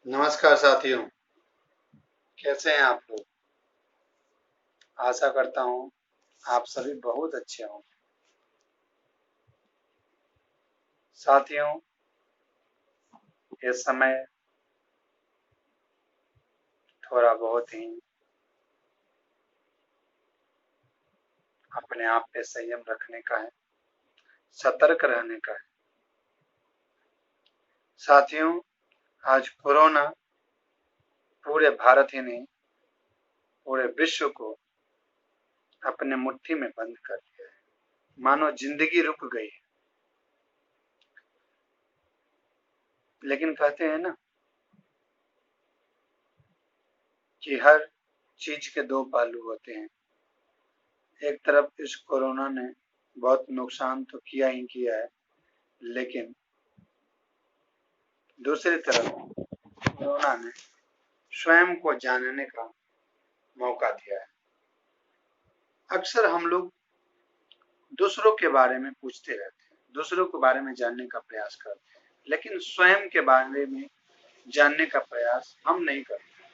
नमस्कार साथियों, कैसे हैं आप लोग? आशा करता हूँ आप सभी बहुत अच्छे हों। साथियों, इस समय थोड़ा बहुत ही अपने आप पे संयम रखने का है, सतर्क रहने का है। साथियों, आज कोरोना पूरे भारत ही नहीं, पूरे विश्व को अपने मुट्ठी में बंद कर लिया है। मानो जिंदगी रुक गई है। लेकिन कहते हैं ना कि हर चीज के दो पहलू होते हैं। एक तरफ इस कोरोना ने बहुत नुकसान तो किया ही किया है, लेकिन दूसरी तरफ कोरोना ने स्वयं को जानने का मौका दिया है। अक्सर हम लोग दूसरों के बारे में पूछते रहते हैं, दूसरों के बारे में जानने का प्रयास करते हैं, लेकिन स्वयं के बारे में जानने का प्रयास हम नहीं करते।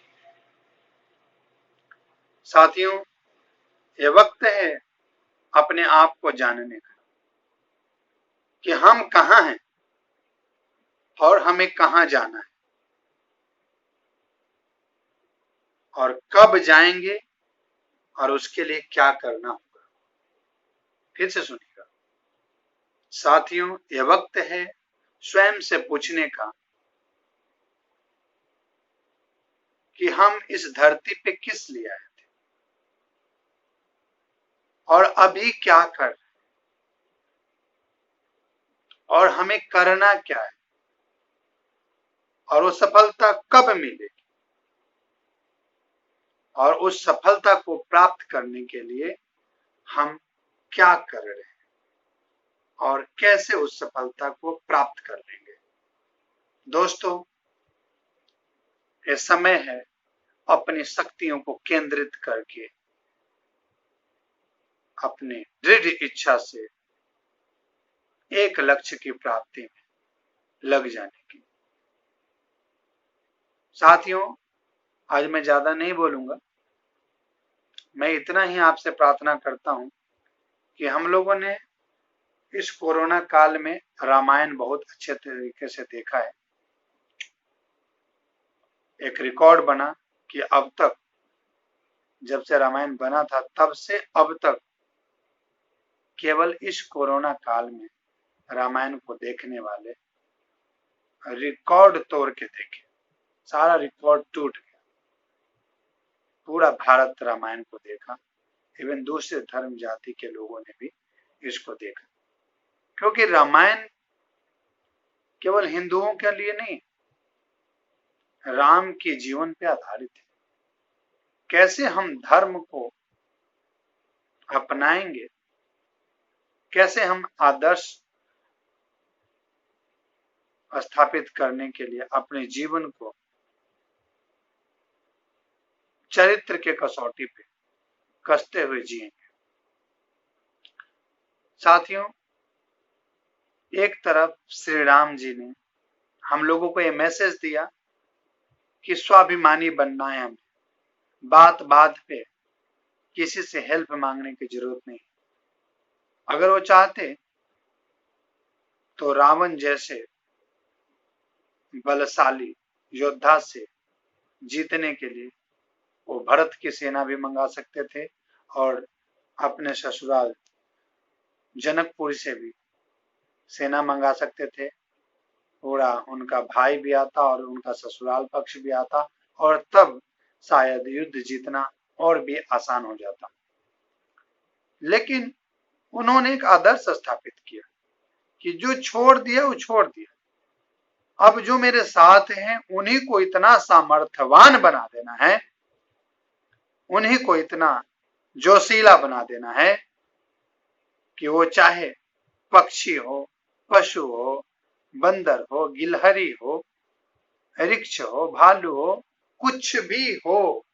साथियों, ये वक्त है अपने आप को जानने का कि हम कहाँ हैं और हमें कहाँ जाना है और कब जाएंगे और उसके लिए क्या करना होगा। फिर से सुनिएगा साथियों, ये वक्त है स्वयं से पूछने का कि हम इस धरती पे किस लिए आए थे और अभी क्या कर और हमें करना क्या है और वो सफलता कब मिलेगी और उस सफलता को प्राप्त करने के लिए हम क्या कर रहे हैं और कैसे उस सफलता को प्राप्त कर लेंगे। दोस्तों, ये समय है अपनी शक्तियों को केंद्रित करके अपने दृढ़ इच्छा से एक लक्ष्य की प्राप्ति में लग जाने की। साथियों, आज मैं ज्यादा नहीं बोलूंगा, मैं इतना ही आपसे प्रार्थना करता हूं कि हम लोगों ने इस कोरोना काल में रामायण बहुत अच्छे तरीके से देखा है। एक रिकॉर्ड बना कि अब तक, जब से रामायण बना था तब से अब तक केवल इस कोरोना काल में रामायण को देखने वाले रिकॉर्ड तोड़ के देखे, सारा रिकॉर्ड टूट गया। पूरा भारत रामायण को देखा, इवन दूसरे धर्म जाति के लोगों ने भी इसको देखा, क्योंकि रामायण केवल हिंदुओं के लिए नहीं, राम के जीवन पे आधारित है। कैसे हम धर्म को अपनाएंगे, कैसे हम आदर्श स्थापित करने के लिए अपने जीवन को चरित्र के कसौटी पे कसते हुए जिएंगे। साथियों, एक तरफ श्री राम जी ने हम लोगों को ये मैसेज दिया कि स्वाभिमानी बनना है हमें, बात बात पे किसी से हेल्प मांगने की जरूरत नहीं। अगर वो चाहते तो रावण जैसे बलशाली योद्धा से जीतने के लिए वो भरत की सेना भी मंगा सकते थे और अपने ससुराल जनकपुरी से भी सेना मंगा सकते थे। पूरा उनका भाई भी आता और उनका ससुराल पक्ष भी आता और तब शायद युद्ध जीतना और भी आसान हो जाता। लेकिन उन्होंने एक आदर्श स्थापित किया कि जो छोड़ दिया वो छोड़ दिया, अब जो मेरे साथ हैं उन्हीं को इतना सामर्थ्यवान बना देना है, उन्हीं को इतना जोशीला बना देना है कि वो चाहे पक्षी हो, पशु हो, बंदर हो, गिलहरी हो, वृक्ष हो, भालू हो, कुछ भी हो,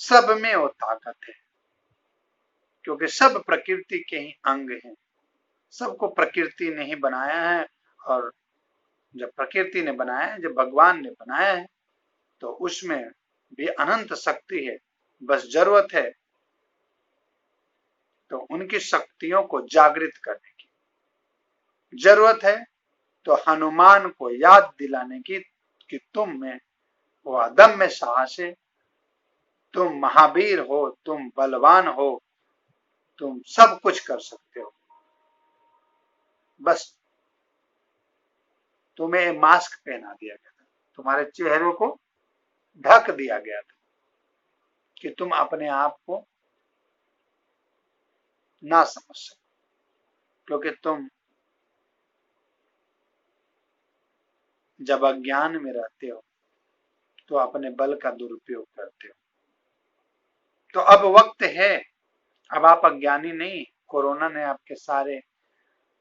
सब में वो ताकत है, क्योंकि सब प्रकृति के ही अंग हैं। सबको प्रकृति ने ही बनाया है और जब प्रकृति ने बनाया है, जब भगवान ने बनाया है, तो उसमें भी अनंत शक्ति है। बस जरूरत है तो उनकी शक्तियों को जागृत करने की, जरूरत है तो हनुमान को याद दिलाने की कि तुम में वो अदम्य साहस है, तुम महावीर हो, तुम बलवान हो, तुम सब कुछ कर सकते हो। बस तुम्हें मास्क पहना दिया गया था, तुम्हारे चेहरे को ढक दिया गया था कि तुम अपने आप को ना समझ सको, क्योंकि तुम जब अज्ञान में रहते हो तो अपने बल का दुरुपयोग करते हो। तो अब वक्त है, अब आप अज्ञानी नहीं, कोरोना ने आपके सारे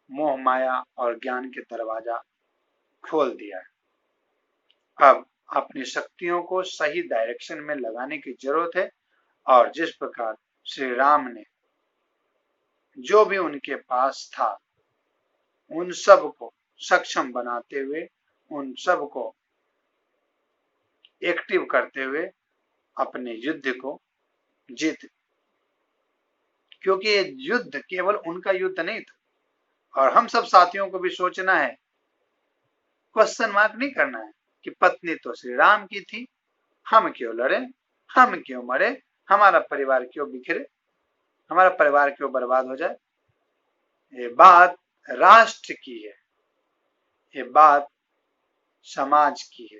मोह माया और ज्ञान के दरवाजा खोल दिया है। अब अपनी शक्तियों को सही डायरेक्शन में लगाने की जरूरत है, और जिस प्रकार श्री राम ने जो भी उनके पास था उन सब को सक्षम बनाते हुए, उन सब को एक्टिव करते हुए अपने युद्ध को जीत, क्योंकि ये युद्ध केवल उनका युद्ध नहीं था। और हम सब साथियों को भी सोचना है, क्वेश्चन मार्क नहीं करना है कि पत्नी तो श्री राम की थी, हम क्यों लड़े, हम क्यों मरे, हमारा परिवार क्यों बिखरे, हमारा परिवार क्यों बर्बाद हो जाए। ये बात राष्ट्र की है, ये बात समाज की है,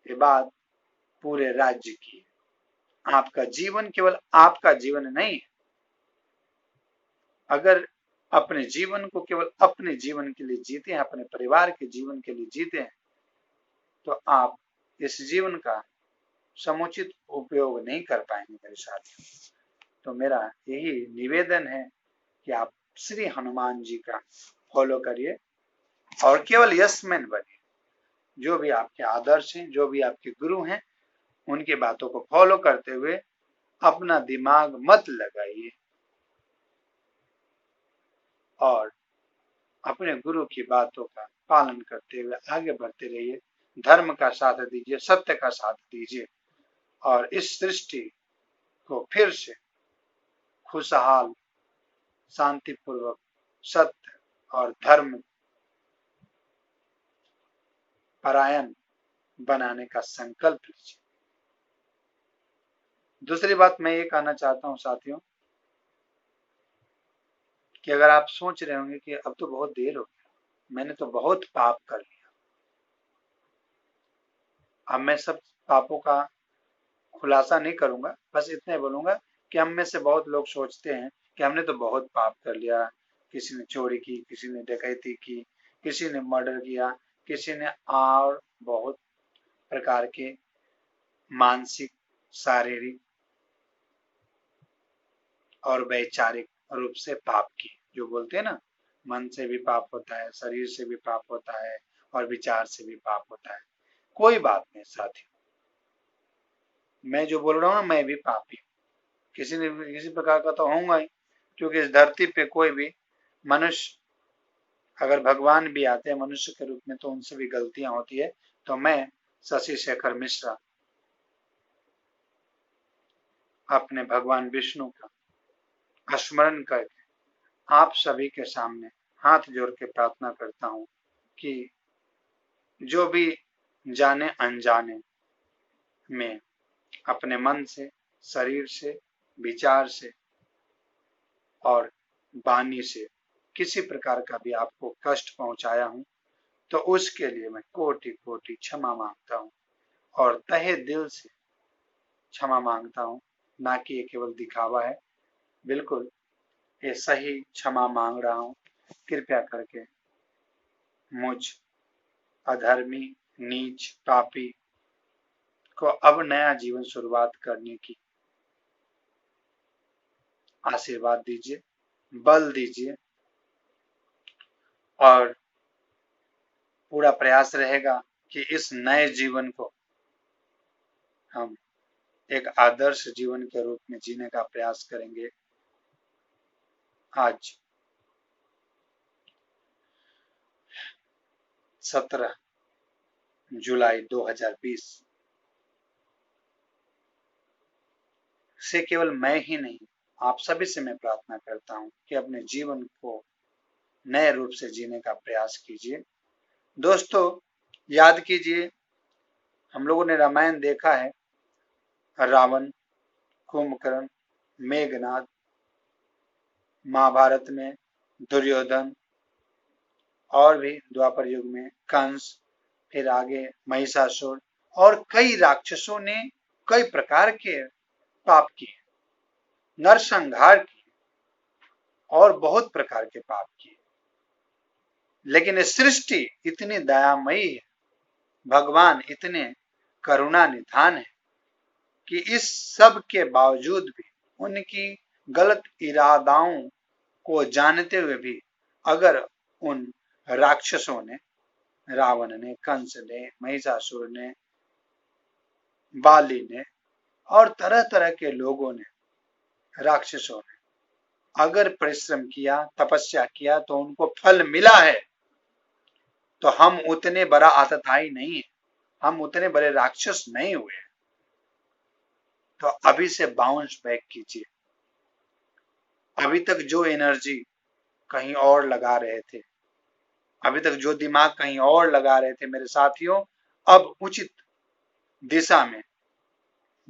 ये बात पूरे राज्य की है। आपका जीवन केवल आपका जीवन नहीं है। अगर अपने जीवन को केवल अपने जीवन के लिए जीते हैं, अपने परिवार के जीवन के लिए जीते हैं, तो आप इस जीवन का समुचित उपयोग नहीं कर पाएंगे मेरे साथियों। तो मेरा यही निवेदन है कि आप श्री हनुमान जी का फॉलो करिए और केवल यशमैन बनिए। जो भी आपके आदर्श हैं, जो भी आपके गुरु हैं, उनकी बातों को फॉलो करते हुए अपना दिमाग मत लगाइए और अपने गुरु की बातों का पालन करते हुए आगे बढ़ते रहिए। धर्म का साथ दीजिए, सत्य का साथ दीजिए, और इस सृष्टि को फिर से खुशहाल, शांतिपूर्वक, सत्य और धर्म परायण बनाने का संकल्प लीजिए। दूसरी बात मैं ये कहना चाहता हूं साथियों, कि अगर आप सोच रहे होंगे कि अब तो बहुत देर हो गया, मैंने तो बहुत पाप कर लिया, अब मैं सब पापों का खुलासा नहीं करूंगा, बस इतने बोलूंगा कि हम में से बहुत लोग सोचते हैं कि हमने तो बहुत पाप कर लिया। किसी ने चोरी की, किसी ने डकैती की, किसी ने मर्डर किया, किसी ने और बहुत प्रकार के मानसिक, शारीरिक और वैचारिक रूप से पाप की। जो बोलते हैं ना, मन से भी पाप होता है, शरीर से भी पाप होता है और विचार से भी पाप होता है। कोई बात नहीं साथियों, मैं जो बोल रहा हूँ ना, मैं भी पापी हूँ, किसी न किसी प्रकार का तो होऊंगा ही, क्योंकि इस धरती पे कोई भी मनुष्य, अगर भगवान भी आते हैं मनुष्य के रूप में तो उनसे भी गलतियां होती है। तो मैं शशि शेखर मिश्रा अपने भगवान विष्णु का स्मरण करके आप सभी के सामने हाथ जोड़ के प्रार्थना करता हूँ कि जो भी जाने अनजाने में अपने मन से, शरीर से, विचार से और वाणी से किसी प्रकार का भी आपको कष्ट पहुंचाया हूं, तो उसके लिए मैं कोटि कोटि क्षमा मांगता हूं, और तहे दिल से क्षमा मांगता हूं, ना कि ये केवल दिखावा है। बिल्कुल ये सही क्षमा मांग रहा हूं। कृपया करके मुझ अधर्मी, नीच, पापी को अब नया जीवन शुरुआत करने की आशीर्वाद दीजिए, बल दीजिए, और पूरा प्रयास रहेगा कि इस नए जीवन को हम एक आदर्श जीवन के रूप में जीने का प्रयास करेंगे। आज 17 जुलाई 2020 से केवल मैं ही नहीं, आप सभी से मैं प्रार्थना करता हूं कि अपने जीवन को नए रूप से जीने का प्रयास कीजिए। दोस्तों, याद कीजिए, हम लोगों ने रामायण देखा है, रावण, कुंभकर्ण, मेघनाद, महाभारत में दुर्योधन, और भी द्वापर युग में कंस, फिर आगे महिषासुर, और कई राक्षसों ने कई प्रकार के पाप किए, नरसंहार किए और बहुत प्रकार के पाप किए। लेकिन सृष्टि इतनी दयामयी है, भगवान इतने करुणा निधान है कि इस सब के बावजूद भी, उनकी गलत इरादाओं को जानते हुए भी, अगर उन राक्षसों ने, रावण ने, कंस ने, महिषासुर ने, बाली ने और तरह तरह के लोगों ने, राक्षसों ने अगर परिश्रम किया, तपस्या किया, तो उनको फल मिला है। तो हम उतने बड़ा आतताई नहीं है, हम उतने बड़े राक्षस नहीं हुए। तो अभी से बाउंस बैक कीजिए। अभी तक जो एनर्जी कहीं और लगा रहे थे, अभी तक जो दिमाग कहीं और लगा रहे थे मेरे साथियों, अब उचित दिशा में,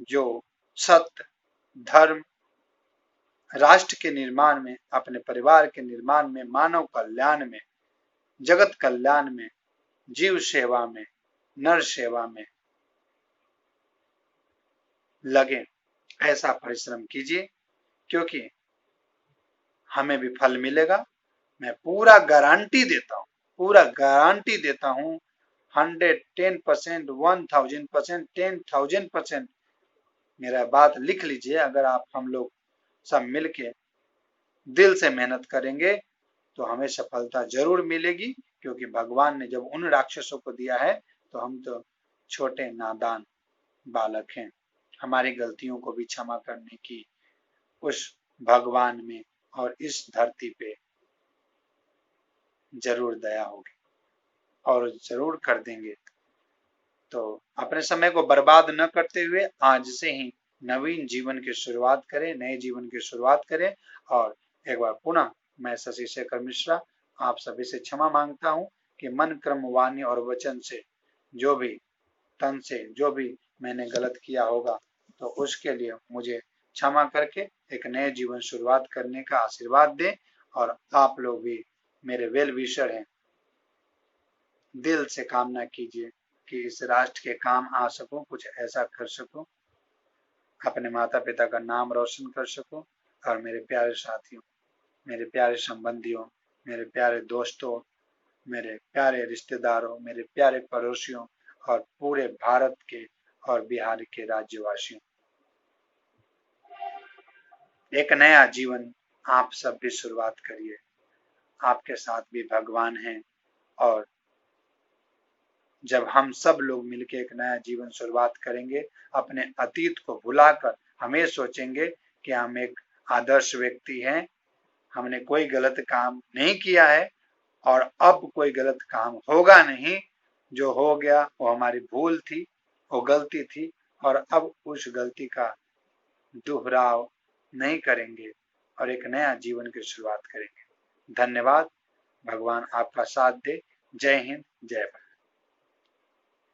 जो सत्य, धर्म, राष्ट्र के निर्माण में, अपने परिवार के निर्माण में, मानव कल्याण में, जगत कल्याण में, जीव सेवा में, नर सेवा में लगे, ऐसा परिश्रम कीजिए, क्योंकि हमें भी फल मिलेगा। मैं पूरा गारंटी देता हूं, पूरा गारंटी देता हूं, 110%, 1000%, 10,000%। मेरा बात लिख लीजिए। अगर आप, हम लोग सब मिलके दिल से मेहनत करेंगे तो हमें सफलता जरूर मिलेगी, क्योंकि भगवान ने जब उन राक्षसों को दिया है तो हम तो छोटे नादान बालक हैं। हमारी गलतियों को भी क्षमा करने की उस भगवान में और इस धरती पे जरूर दया होगी और जरूर कर देंगे। तो अपने समय को बर्बाद न करते हुए आज से ही नवीन जीवन की शुरुआत करें, नए जीवन की शुरुआत करें। और एक बार पुनः मैं शशि शेखर मिश्रा आप सभी से क्षमा मांगता हूं कि मन, कर्म, वाणी और वचन से, जो भी तन से जो भी मैंने गलत किया होगा, तो उसके लिए मुझे क्षमा करके एक नए जीवन शुरुआत करने का आशीर्वाद दें। और आप लोग भी मेरे वेल विशर हैं, दिल से कामना कीजिए कि इस राष्ट्र के काम आ सकूं, कुछ ऐसा कर सकूं, अपने माता पिता का नाम रोशन कर सकूं। और मेरे प्यारे साथियों, मेरे प्यारे संबंधियों, मेरे प्यारे दोस्तों, मेरे प्यारे रिश्तेदारों, मेरे प्यारे पड़ोसियों और पूरे भारत के और बिहार के राज्यवासियों, एक नया जीवन आप सब भी शुरुआत करिए। आपके साथ भी भगवान हैं, और जब हम सब लोग मिलकर एक नया जीवन शुरुआत करेंगे, अपने अतीत को भुलाकर हम ये सोचेंगे कि हम एक आदर्श व्यक्ति हैं, हमने कोई गलत काम नहीं किया है और अब कोई गलत काम होगा नहीं, जो हो गया वो हमारी भूल थी, वो गलती थी, और अब उस गलती का दोहराव नहीं करेंगे और एक नया जीवन की शुरुआत करेंगे। धन्यवाद। भगवान आपका साथ दे। जय हिंद, जय भारत।